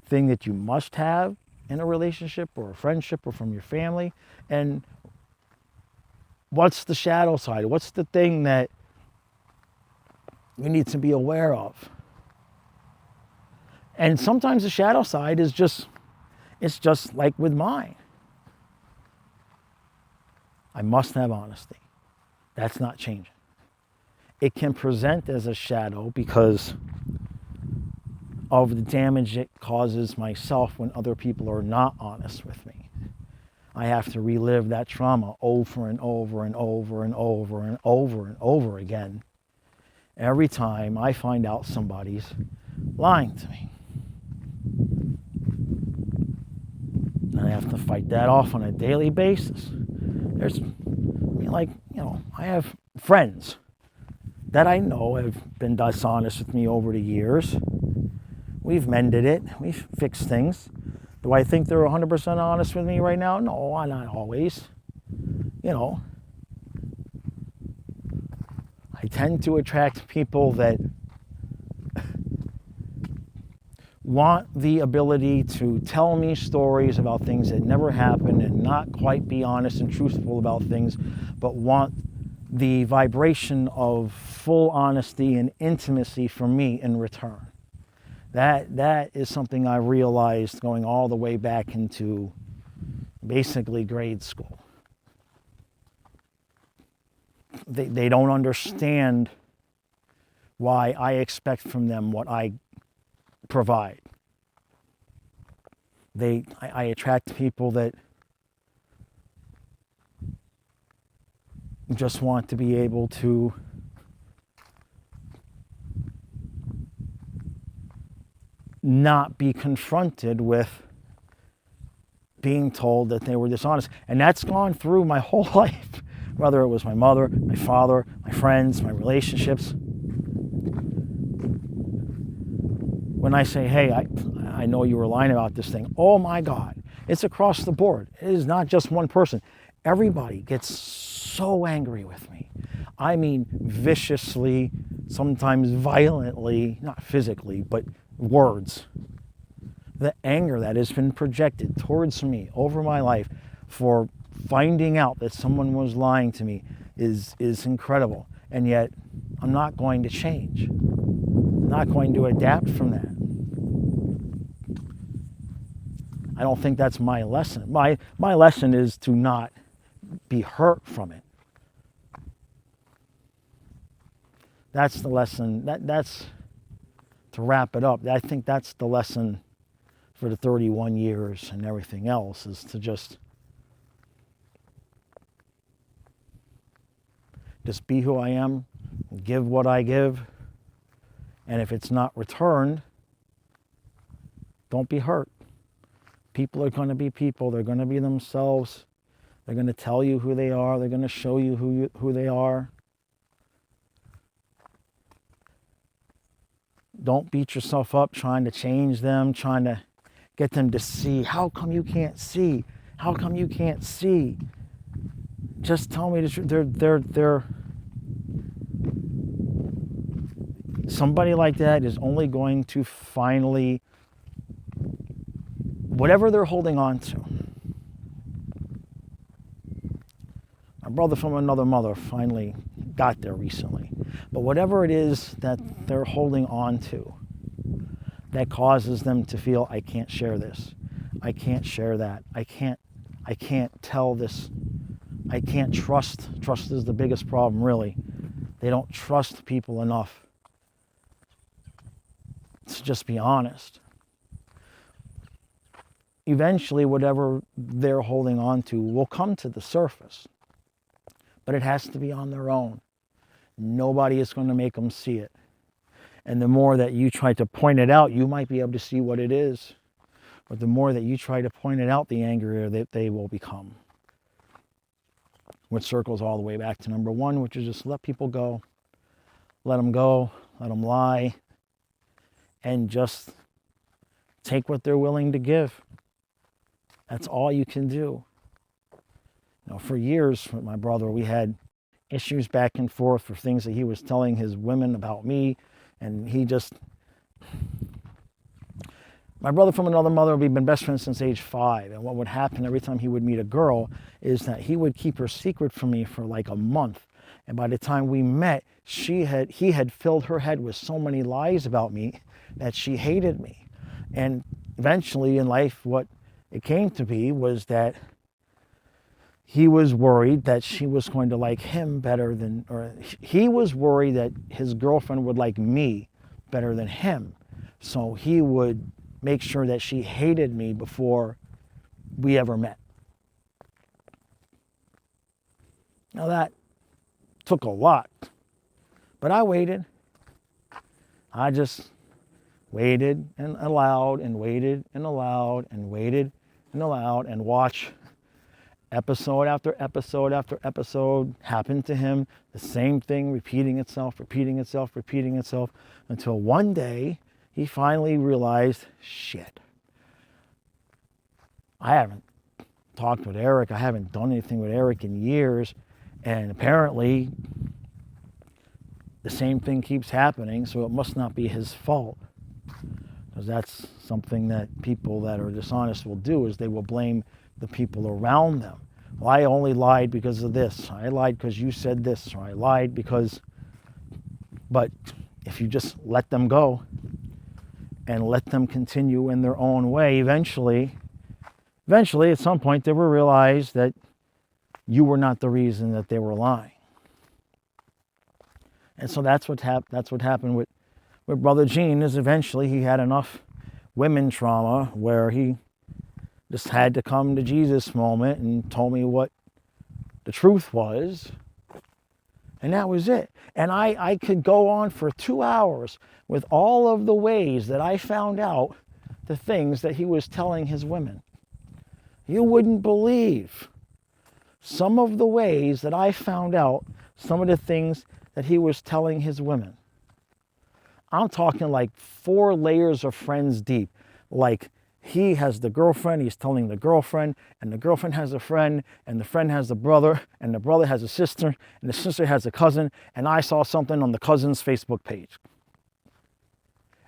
thing that you must have in a relationship or a friendship or from your family? And what's the shadow side? What's the thing that you need to be aware of? And sometimes the shadow side is it's just like with mine. I must have honesty. That's not changing. It can present as a shadow because of the damage it causes myself when other people are not honest with me. I have to relive that trauma over and over and over and over and over and over again every time I find out somebody's lying to me. And I have to fight that off on a daily basis. I have friends that I know have been dishonest with me over the years. We've mended it. We've fixed things. Do I think they're 100% honest with me right now? No, not always. I tend to attract people that want the ability to tell me stories about things that never happened and not quite be honest and truthful about things, but want the vibration of full honesty and intimacy from me in return. That is something I realized going all the way back into basically grade school. They don't understand why I expect from them what I provide. I attract people that just want to be able to not be confronted with being told that they were dishonest. And that's gone through my whole life, whether it was my mother, my father, my friends, my relationships. When I say, hey, I know you were lying about this thing, oh my God, it's across the board. It is not just one person. Everybody gets so angry with me. I mean, viciously, sometimes violently, not physically, but words. The anger that has been projected towards me over my life for finding out that someone was lying to me is incredible. And yet, I'm not going to change. I'm not going to adapt from that. I don't think that's my lesson. My lesson is to not be hurt from it. That's the lesson. That's to wrap it up. I think that's the lesson for the 31 years and everything else, is to just be who I am, give what I give, and if it's not returned, don't be hurt. People are going to be people. They're going to be themselves. They're going to tell you who they are. They're going to show you who they are. Don't beat yourself up trying to change them, trying to get them to see. How come you can't see? How come you can't see? Just tell me the truth. They're somebody like that is only going to finally, whatever they're holding on to. My brother from another mother finally got there recently. But whatever it is that they're holding on to that causes them to feel, I can't share this, I can't share that, I can't tell this, I can't trust. Trust is the biggest problem, really. They don't trust people enough to just be honest. Eventually, whatever they're holding on to will come to the surface, but it has to be on their own. Nobody is going to make them see it. And the more that you try to point it out, you might be able to see what it is. But the more that you try to point it out, the angrier that they will become. Which circles all the way back to number one, which is just let people go. Let them go. Let them lie. And just take what they're willing to give. That's all you can do. For years with my brother, we had issues back and forth for things that he was telling his women about me. And my brother from another mother, we've been best friends since age 5. And what would happen every time he would meet a girl is that he would keep her secret from me for like a month. And by the time we met, he had filled her head with so many lies about me that she hated me. And eventually in life, what it came to be was that he was worried that she was going to like him better or he was worried that his girlfriend would like me better than him. So he would make sure that she hated me before we ever met. Now that took a lot, but I waited. I just waited and allowed and waited and allowed and waited and allowed and watched episode after episode after episode happen to him. The same thing repeating itself, until one day he finally realized, shit, I haven't talked with Eric. I haven't done anything with Eric in years. And apparently the same thing keeps happening, so it must not be his fault. Because that's something that people that are dishonest will do, is they will blame the people around them. Well, I only lied because of this. I lied because you said this, or I lied because... But if you just let them go and let them continue in their own way, eventually at some point they will realize that you were not the reason that they were lying. And so that's what happened with Brother Gene, is eventually he had enough women trauma where he just had to come to Jesus moment and told me what the truth was. And that was it. And I could go on for 2 hours with all of the ways that I found out the things that he was telling his women. You wouldn't believe some of the ways that I found out some of the things that he was telling his women. I'm talking like 4 layers of friends deep. Like, he has the girlfriend, he's telling the girlfriend, and the girlfriend has a friend, and the friend has a brother, and the brother has a sister, and the sister has a cousin, and I saw something on the cousin's Facebook page.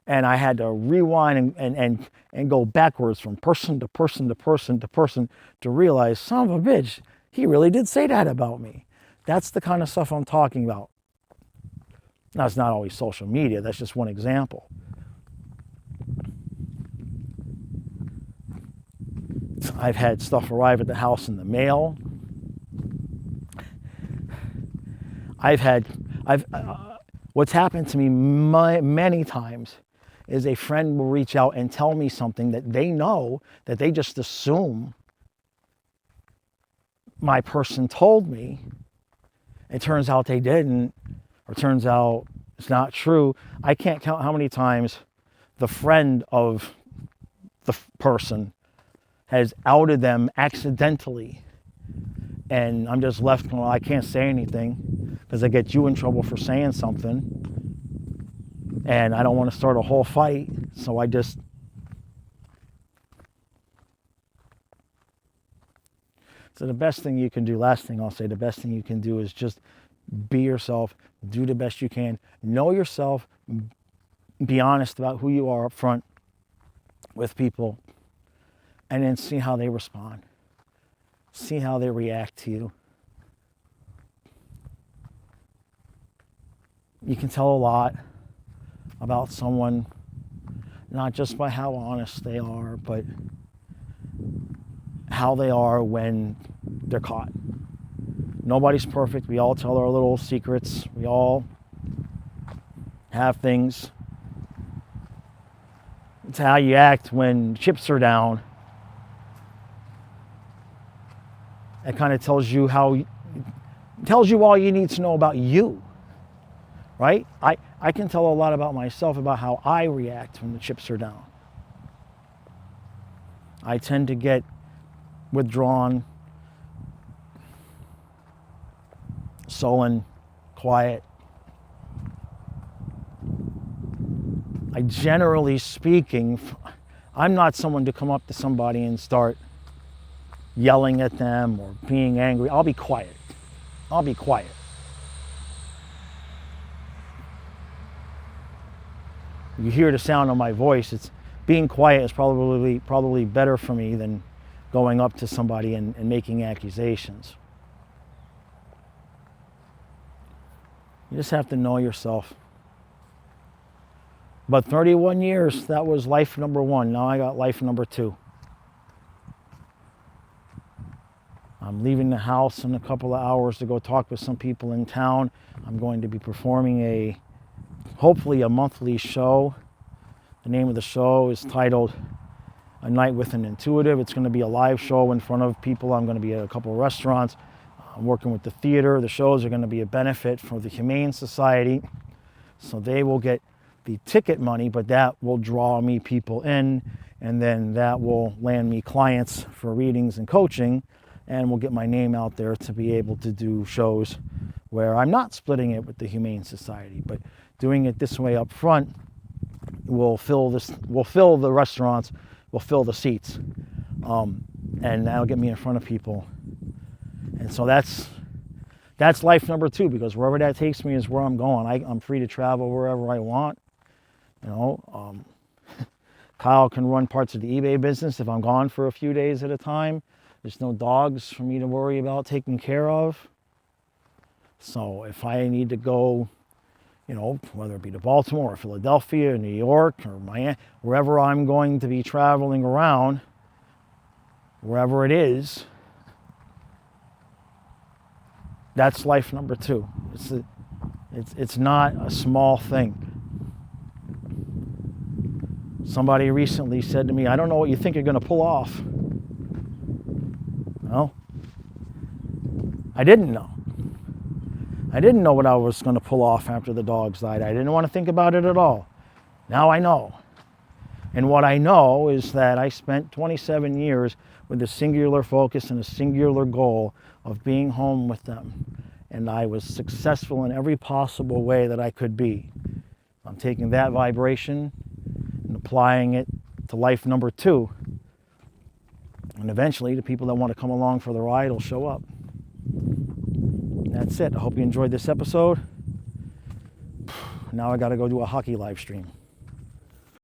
And I had to rewind and go backwards from person to person to person to person to realize, son of a bitch, he really did say that about me. That's the kind of stuff I'm talking about. Now, it's not always social media. That's just one example. I've had stuff arrive at the house in the mail. What's happened to me many times is a friend will reach out and tell me something that they know, that they just assume my person told me. It turns out they didn't, or turns out it's not true. I can't count how many times the friend of the person has outed them accidentally, and I'm just left going, well, I can't say anything because I get you in trouble for saying something, and I don't want to start a whole fight, so I just... So the best thing you can do, last thing I'll say, the best thing you can do is just be yourself, do the best you can, know yourself, be honest about who you are up front with people, and then see how they respond. See how they react to you. You can tell a lot about someone, not just by how honest they are, but how they are when they're caught. Nobody's perfect. We all tell our little secrets. We all have things. It's how you act when chips are down. It kind of tells you all you need to know about you, right? I can tell a lot about myself, about how I react when the chips are down. I tend to get withdrawn, sullen, quiet. Generally speaking, I'm not someone to come up to somebody and start yelling at them or being angry. I'll be quiet. You hear the sound of my voice. It's being quiet is probably better for me than going up to somebody and making accusations. You just have to know yourself. But 31 years, that was life number 1. Now I got life number 2. I'm leaving the house in a couple of hours to go talk with some people in town. I'm going to be performing hopefully a monthly show The name of the show is titled A Night with an Intuitive. It's going to be a live show in front of people. I'm going to be at a couple of restaurants. I'm working with the theater. The shows are going to be a benefit for the Humane Society. So they will get the ticket money, but that will draw me people in, and then that will land me clients for readings and coaching, and will get my name out there to be able to do shows where I'm not splitting it with the Humane Society, but doing it this way up front will fill the restaurants, will fill the seats, and that'll get me in front of people. And so that's life number 2, because wherever that takes me is where I'm going. I'm free to travel wherever I want. Kyle can run parts of the eBay business if I'm gone for a few days at a time. There's no dogs for me to worry about taking care of. So if I need to go, whether it be to Baltimore or Philadelphia or New York or Miami, wherever I'm going to be traveling around, wherever it is, that's life number 2. It's not a small thing. Somebody recently said to me, I don't know what you think you're going to pull off. Well, I didn't know. I didn't know what I was going to pull off after the dogs died. I didn't want to think about it at all. Now I know. And what I know is that I spent 27 years with a singular focus and a singular goal of being home with them. And I was successful in every possible way that I could be. I'm taking that vibration and applying it to life number 2. And eventually the people that want to come along for the ride will show up. And that's it. I hope you enjoyed this episode. Now I got to go do a hockey live stream.